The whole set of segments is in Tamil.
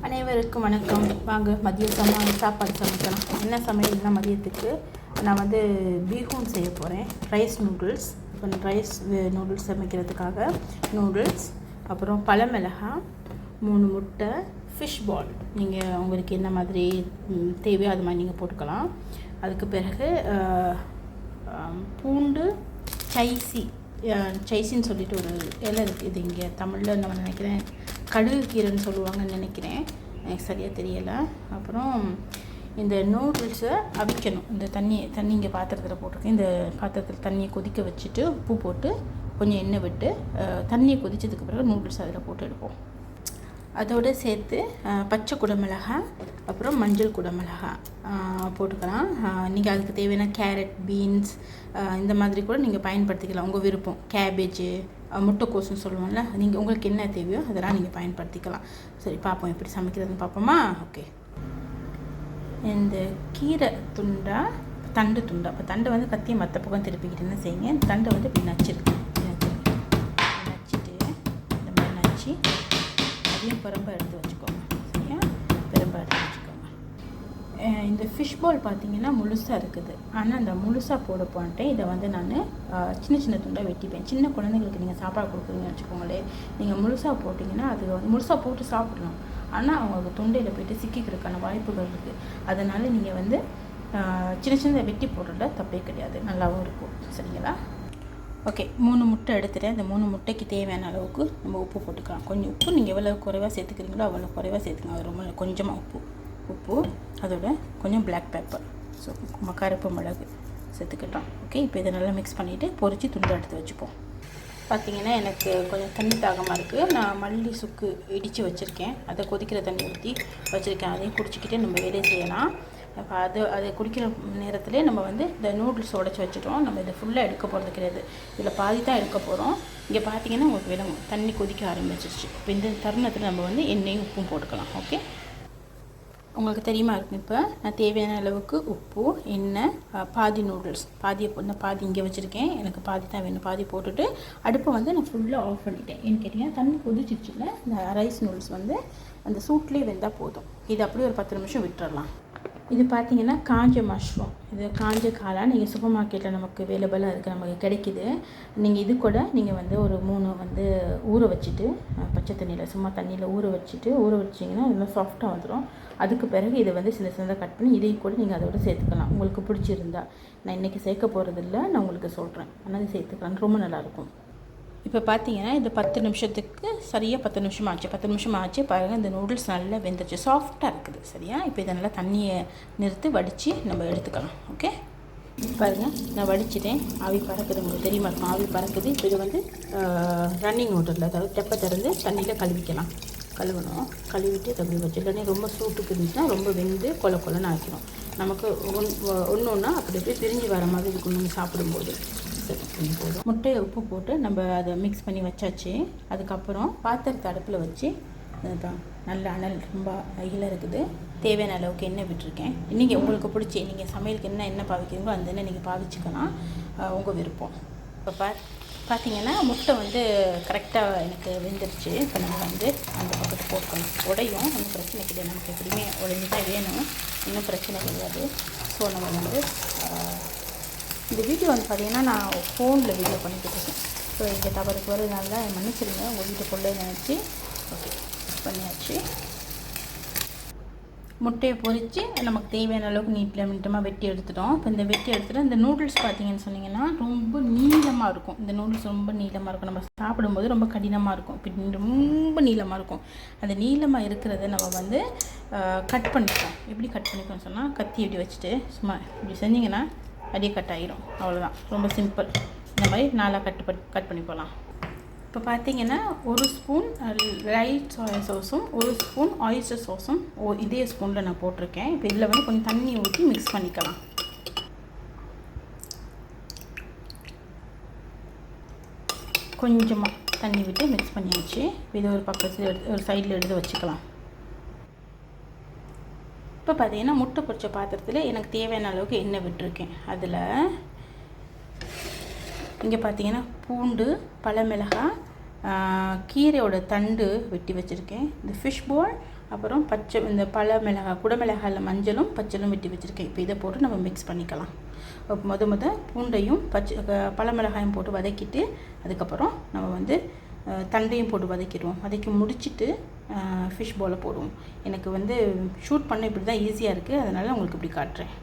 அனைவருக்கும் வணக்கம். வாங்க மதிய சாப்பாடு சமைக்கலாம். என்ன சமையல்னா மதியத்துக்கு நான் வந்து பீகூன் செய்ய போகிறேன். Rice noodles. இப்போ ரைஸ் நூடுல்ஸ் சமைக்கிறதுக்காக நூடுல்ஸ், அப்புறம் பழமிளகாய், 3 முட்டை, ஃபிஷ் பால். நீங்கள் உங்களுக்கு என்ன மாதிரி தேவையோ அது மாதிரி நீங்கள் போட்டுக்கலாம். அதுக்கு பிறகு பூண்டு, சைசின்னு சொல்லிட்டு ஒரு இலை இருக்குது. இது இங்கே தமிழில் நான் நினைக்கிறேன் கடுகு கீரைன்னு சொல்லுவாங்கன்னு நினைக்கிறேன், எனக்கு சரியாக தெரியலை. அப்புறம் இந்த நூடுல்ஸை அவிக்கணும். இந்த தண்ணி இங்கே பாத்திரத்தில் போட்டிருக்கேன். இந்த பாத்திரத்தில் தண்ணியை கொதிக்க வச்சுட்டு உப்பு போட்டு கொஞ்சம் எண்ணெய் விட்டு தண்ணியை கொதித்ததுக்கு பிறகு நூடுல்ஸ் அதில் போட்டு எடுப்போம். அதோடு சேர்த்து பச்சை குடமிளகாய், அப்புறம் மஞ்சள் குடமிளகாய் போட்டுக்கலாம். நீங்கள் அதுக்கு தேவையான கேரட், பீன்ஸ் இந்த மாதிரி கூட நீங்கள் பயன்படுத்திக்கலாம். உங்கள் விருப்பம். கேபேஜு, முட்டைக்கோசுன்னு சொல்லுவோம்ல, நீங்கள் உங்களுக்கு என்ன தேவையோ அதெல்லாம் நீங்கள் பயன்படுத்திக்கலாம். சரி, பார்ப்போம் எப்படி சமைக்கிறதுன்னு பார்ப்போமா? ஓகே. இந்த கீரை தண்டு துண்டா, இப்போ தண்டை வந்து கத்தியை மற்ற பக்கம் திருப்பிக்கிட்டு என்ன செய்யுங்க, தண்டை வந்து இப்படி நச்சுட்டு இந்த மாதிரி நச்சு அதையும் பெரம்பை எடுத்து வச்சுக்கோங்க. சரியா, பெரம்பை எடுத்து வச்சுக்கோங்க. இந்த ஃபிஷ் பால் பார்த்தீங்கன்னா முழுசாக இருக்குது. ஆனால் அந்த முழுசாக போட போன்ட்டேன் இதை வந்து நான் சின்ன சின்ன துண்டாக வெட்டிப்பேன். சின்ன குழந்தைங்களுக்கு நீங்கள் சாப்பாடு கொடுக்குறீங்கன்னு வச்சுக்கோங்களேன், நீங்கள் முழுசாக போட்டிங்கன்னா அது வந்து முழுசாக போட்டு சாப்பிடணும். ஆனால் அவங்களுக்கு தொண்டையில் போய்ட்டு சிக்கிக்கிறதுக்கான வாய்ப்புகள் இருக்குது. அதனால் நீங்கள் வந்து சின்ன சின்னதை வெட்டி போடுறதுல தப்பே கிடையாது, நல்லாவும் இருக்கும். சரிங்களா? ஓகே, 3 முட்டை எடுத்துகிட்டேன். இந்த 3 முட்டைக்கு தேவையான அளவுக்கு நம்ம உப்பு போட்டுக்கலாம். கொஞ்சம் உப்பு நீங்கள் எவ்வளோ குறைவாக சேர்த்துக்கிறீங்களோ அவ்வளோ குறைவாக சேர்த்துக்கலாம். அது ரொம்ப கொஞ்சமாக உப்பு, அதோட கொஞ்சம் பிளாக் பெப்பர், ஸோ கருப்பு மிளகு சேர்த்துக்கிட்டோம். ஓகே, இப்போ இதை நல்லா மிக்ஸ் பண்ணிவிட்டு பொரித்து துண்டு எடுத்து வச்சுப்போம். பார்த்திங்கன்னா எனக்கு கொஞ்சம் தண்ணி தாகமாக இருக்குது. நான் மல்லி சுக்கு இடித்து வச்சுருக்கேன். அதை கொதிக்கிற தண்ணி ஊற்றி வச்சுருக்கேன். அதையும் குடிச்சிக்கிட்டே நம்ம வேலையை செய்யலாம். அப்போ அதை குடிக்கிற நேரத்துலேயே நம்ம வந்து இந்த நூடுல்ஸ் உடச்சி வச்சுட்டோம். நம்ம இதை ஃபுல்லாக எடுக்க போகிறது கிடையாது, இதில் பாதி தான் எடுக்க போகிறோம். இங்கே பார்த்திங்கன்னா உங்களுக்கு விளங்கும், தண்ணி கொதிக்க ஆரம்பிச்சிருச்சு. இப்போ இந்த தருணத்தில் நம்ம வந்து எண்ணெயும் உப்பும் போட்டுக்கலாம். ஓகே, உங்களுக்கு தெரியுமா இருக்கும். இப்போ நான் தேவையான அளவுக்கு உப்பு, எண்ணெய், பாதி நூடுல்ஸ், பாதி இங்கே வச்சுருக்கேன். எனக்கு பாதி தான் வேணும். பாதி போட்டுட்டு அடுப்பை வந்து நான் ஃபுல்லாக ஆஃப் பண்ணிட்டேன். ஏன்னு கேட்டிங்கன்னா தண்ணி கொதிச்சிச்சுல, இந்த ரைஸ் நூடுல்ஸ் வந்து அந்த சூட்லேயே வெந்தால் போதும். இது அப்படியே ஒரு 10 நிமிஷம் விட்டுறலாம். இது பார்த்திங்கன்னா காஞ்ச மஷ்ரூம், இது காஞ்ச காளான். நீங்கள் சூப்பர் மார்க்கெட்டில் நமக்கு அவைலபிளாக இருக்குது, நமக்கு கிடைக்கிது. நீங்கள் இது கூட நீங்கள் வந்து ஒரு 3 வந்து ஊற வச்சுட்டு பச்சை தண்ணியில் சும்மா தண்ணியில் ஊற வச்சிங்கன்னா நல்லா சாஃப்டாக வந்துடும். அதுக்கு பிறகு இதை வந்து சின்னதாக கட் பண்ணி இதையும் கூட நீங்கள் அதோட சேர்த்துக்கலாம். உங்களுக்கு பிடிச்சிருந்தா. நான் இன்றைக்கி சேர்க்க போகிறதில்ல, நான் உங்களுக்கு சொல்கிறேன். ஆனால் இது சேர்த்துக்கலாம், ரொம்ப நல்லாயிருக்கும். இப்போ பார்த்தீங்கன்னா இந்த 10 நிமிஷத்துக்கு சரியாக 10 நிமிஷம் ஆச்சு. 10 நிமிஷம் ஆச்சு பாருங்கள், இந்த நூடுல்ஸ் நல்லா வெந்துருச்சு, சாஃப்டாக இருக்குது. சரியா, இப்போ இதை நல்லா தண்ணியை நிறுத்தி வடித்து நம்ம எடுத்துக்கலாம். ஓகே, பாருங்கள் நான் வடிச்சிட்டேன். ஆவி பறக்குது, உங்களுக்கு தெரியுமா இருக்கும், ஆவி பறக்குது. இப்போ இது வந்து ரன்னிங் வாட்டரில், அதாவது தெப்பை திறந்து தண்ணியில் கழுவணும். கழுவிட்டு அப்படி வச்சு, இல்லைன்னா ரொம்ப சூட்டுக்கு இருந்துச்சுன்னா ரொம்ப வெந்து கொலன்னு ஆக்கிடும். நமக்கு ஒன்று அப்படி பிரிஞ்சு வர மாதிரி இருக்கும் நம்ம சாப்பிடும்போது. போதும். முட்டையை உப்பு போட்டு நம்ம அதை மிக்ஸ் பண்ணி வச்சாச்சு. அதுக்கப்புறம் பாத்திரத்தை அடுப்பில் வச்சு நல்ல அனல் ரொம்ப அகில இருக்குது. தேவையான அளவுக்கு எண்ணெய் விட்டுருக்கேன். நீங்கள் உங்களுக்கு பிடிச்சி நீங்கள் சமையலுக்கு என்ன பாவிக்கிறீங்களோ அந்த எண்ணெய் நீங்கள் பாவிச்சுக்கலாம், உங்கள் விருப்பம். இப்போ பார்த்தீங்கன்னா முட்டை வந்து கரெக்டாக எனக்கு வெந்துருச்சு. இப்போ நம்ம வந்து அந்த பக்கத்தை போட்டுக்கணும். உடையும் ஒன்றும் பிரச்சனை கிடையாது, நமக்கு எப்படியுமே உடைஞ்சு தான் வேணும், இன்னும் பிரச்சனை கிடையாது. ஸோ நம்ம வந்து இந்த வீடியோ வந்து பார்த்திங்கன்னா நான் ஃபோனில் வீடியோ பண்ணிக்கிட்டு இருக்கேன். ஸோ இங்கே தவறுக்கு வரதுனால மன்னிச்சிருங்க, உங்கள் வீட்டு பொருளை நினச்சி. ஓகே, பண்ணியாச்சு. முட்டையை பொரித்து நமக்கு தேவையான அளவுக்கு நீட்டமாக வெட்டி எடுத்துட்டோம். இப்போ இந்த வெட்டி எடுத்துகிட்டு இந்த நூடுல்ஸ் பார்த்திங்கன்னு சொன்னிங்கன்னா ரொம்ப நீளமாக இருக்கும். இந்த நூடுல்ஸ் ரொம்ப நீளமாக இருக்கும், நம்ம சாப்பிடும்போது ரொம்ப கடினமாக இருக்கும். இப்படி ரொம்ப நீளமாக இருக்கும். அந்த நீளமாக இருக்கிறத நம்ம வந்து கட் பண்ணிப்போம். எப்படி கட் பண்ணிப்போம்னு சொன்னால், கத்தி எப்படி வச்சுட்டு சும்மா இப்படி செஞ்சிங்கன்னா அப்படியே கட் ஆகிரும். அவ்வளோதான், ரொம்ப சிம்பிள். இந்த மாதிரி 4 கட் பண்ணி போகலாம். இப்போ பார்த்தீங்கன்னா 1 ஸ்பூன் லைட் சோயா சாஸும் 1 ஸ்பூன் ஆயிஸ்டர் சாஸும் இதே ஸ்பூனில் நான் போட்டிருக்கேன். இப்போ இதில் வந்து கொஞ்சம் தண்ணி ஊற்றி மிக்ஸ் பண்ணிக்கலாம். கொஞ்சமாக தண்ணி விட்டு மிக்ஸ் பண்ணியாச்சு. இதை ஒரு பக்கத்தில் ஒரு சைடில் எடுத்து வச்சுக்கலாம். இப்போ பார்த்தீங்கன்னா முட்டை பொரிச்ச பாத்திரத்தில் எனக்கு தேவையான அளவுக்கு எண்ணெய் விட்டுருக்கேன். அதில் இங்கே பார்த்தீங்கன்னா பூண்டு, பழமிளகாய், கீரையோட தண்டு வெட்டி வச்சுருக்கேன். இந்த ஃபிஷ் பால், அப்புறம் பச்சை இந்த பழ மிளகாய் குடமிளகாயில் மஞ்சளும் பச்சளும் வெட்டி வச்சுருக்கேன். இப்போ இதை போட்டு நம்ம மிக்ஸ் பண்ணிக்கலாம். முத பூண்டையும் பழ மிளகாயும் போட்டு வதக்கிட்டு அதுக்கப்புறம் நம்ம வந்து தண்டையும் போட்டு வதக்கிடுவோம். வதக்கி முடிச்சுட்டு ஃபிஷ் பாலை போடுவோம். எனக்கு வந்து ஷூட் பண்ண இப்படி தான் ஈஸியாக இருக்குது, அதனால் உங்களுக்கு இப்படி காட்டுறேன்.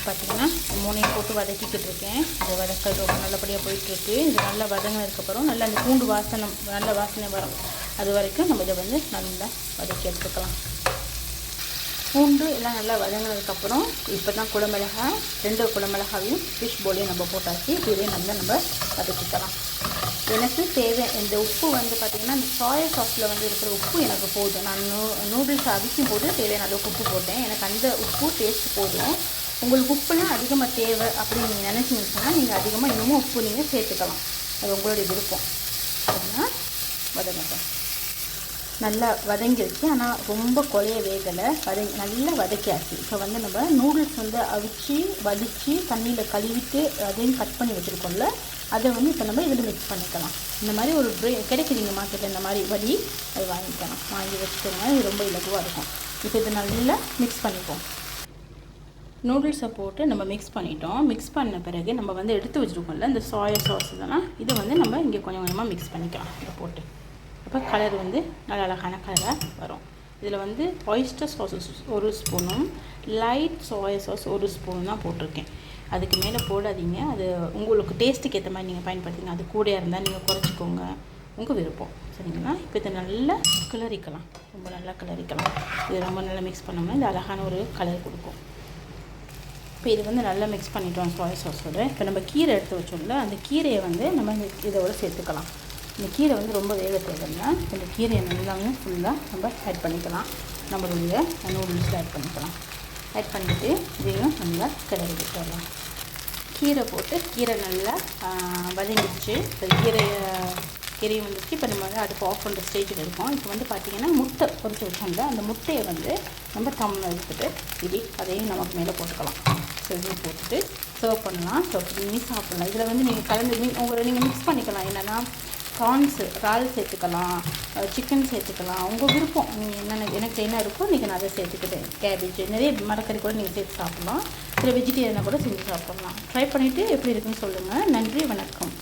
பார்த்திங்கன்னா மூணையும் போட்டு வதக்கிக்கிட்டு இருக்கேன். இந்த வதக்கல் ரொம்ப நல்லபடியாக போயிட்டுருக்கு. இது நல்லா வதங்கினதுக்கப்புறம் நல்லா அந்த பூண்டு நல்ல வாசனை வரும். அது வரைக்கும் நம்ம இதை வந்து நல்லா வதக்கி எடுத்துக்கலாம். பூண்டு எல்லாம் நல்லா வதங்கினதுக்கப்புறம் இப்போ தான் குடமிளகாய் 2 குடமிளகாவையும் ஃபிஷ் போலையும் நம்ம போட்டாச்சு. இதையும் நல்லா நம்ம வதக்கிக்கலாம். எனக்கு தேவை இந்த உப்பு வந்து பார்த்திங்கன்னா இந்த சோயா சாஸில் வந்து இருக்கிற உப்பு எனக்கு போதும். நான் நூடுல்ஸ் அவிக்கும் போது தேவையான அளவுக்கு உப்பு போட்டேன். எனக்கு அந்த உப்பு டேஸ்ட் போதும். உங்களுக்கு உப்புலாம் அதிகமாக தேவை அப்படின்னு நீங்கள் நினச்சிங்கன்னு சொன்னால் நீங்கள் அதிகமாக இன்னமும் உப்பு நீங்கள் சேர்த்துக்கலாம். அது உங்களுடைய விருப்பம். அதனால் வதங்கட்டும். நல்லா வதங்கிடுச்சு, ஆனால் ரொம்ப குழைய வேகலை. நல்லா வதக்கியாச்சு. இப்போ வந்து நம்ம நூடுல்ஸ் வந்து அவிச்சு வடித்து தண்ணியில் கழுவிட்டு அதையும் கட் பண்ணி வச்சுருக்கோம்ல, அதை வந்து இப்போ நம்ம இதில் மிக்ஸ் பண்ணிக்கலாம். இந்த மாதிரி ஒரு கிடைக்குதுங்க மார்க்கெட்டில், இந்த மாதிரி வடி அது வாங்கிக்கலாம். வாங்கி வச்சுக்கோங்க, இது ரொம்ப இலகுவாக இருக்கும். இப்போ இதை நல்லா மிக்ஸ் பண்ணிப்போம். நூடுல்ஸை போட்டு நம்ம மிக்ஸ் பண்ணிட்டோம். மிக்ஸ் பண்ண பிறகு நம்ம வந்து எடுத்து வச்சுருக்கோம்ல இந்த சோயா சாஸ் இதெல்லாம், இதை வந்து நம்ம இங்கே கொஞ்சம் கொஞ்சமாக மிக்ஸ் பண்ணிக்கலாம். இதை போட்டு அப்போ கலர் வந்து நல்ல அழகான கலராக வரும். இதில் வந்து ஆயிஸ்டர் சாஸஸ் 1 ஸ்பூனும் லைட் சோயா சாஸ் 1 ஸ்பூனும் தான் போட்டிருக்கேன். அதுக்கு மேலே போடாதீங்க. அது உங்களுக்கு டேஸ்ட்டுக்கு ஏற்ற மாதிரி நீங்கள் பயன்படுத்திங்க. அது கூடையாக இருந்தால் நீங்கள் குறைச்சிக்கோங்க, உங்கள் விருப்பம். சரிங்களா? இப்போ இதை நல்லா கிளறிக்கலாம். ரொம்ப நல்லா கிளறிக்கலாம். இது ரொம்ப நல்லா மிக்ஸ் பண்ணோம்னா இது அழகான ஒரு கலர் கொடுக்கும். இப்போ இது வந்து நல்லா மிக்ஸ் பண்ணிட்டோம் சோயா சாஸோட. இப்போ நம்ம கீரை எடுத்து வச்சோம்ல, அந்த கீரையை வந்து நம்ம இதோட சேர்த்துக்கலாம். இந்த கீரை வந்து ரொம்ப வேக தேவையில்லை. இந்த கீரையை நல்லாவும் ஃபுல்லாக நம்ம ஆட் பண்ணிக்கலாம். நம்மளுடைய நூடுல்ஸில் ஆட் பண்ணிக்கலாம். ஆட் பண்ணிவிட்டு இதையும் நல்லா கிளறி விட்டுடலாம். கீரை போட்டு கீரை நல்லா வதங்கிடுச்சு. இப்போ கீரையும் வந்துச்சு. இப்போ நம்ம வந்து அடுப்பு ஆஃப் பண்ணுற ஸ்டேஜில் இருக்கோம். இப்போ வந்து பார்த்திங்கன்னா முட்டை பொறிச்சு வச்சோம்ல, அந்த முட்டையை வந்து நம்ம தம்மில் எடுத்துகிட்டு அதையும் நமக்கு மேலே போட்டுக்கலாம். ஸோ இதையும் போட்டுட்டு சர்வ் பண்ணலாம். சர்வ் பண்ணி சாப்பிட்லாம். இதில் வந்து நீங்கள் கலந்து நீங்கள் மிக்ஸ் பண்ணிக்கலாம். என்னென்னா ப்ரான்ஸு இறால் சேர்த்துக்கலாம், சிக்கன் சேர்த்துக்கலாம். உங்கள் விருப்பம். நீங்கள் என்னென்ன எனக்கு என்ன இருக்கோ நீங்கள் நான் அதை சேர்த்துக்கிட்டேன். கேபேஜ் நிறைய மரக்கறி கூட நீங்கள் சேர்த்து சாப்பிட்லாம். சில வெஜிடேரியனை கூட செஞ்சு சாப்பிட்லாம். ட்ரை பண்ணிவிட்டு எப்படி இருக்குன்னு சொல்லுங்கள். நன்றி, வணக்கம்.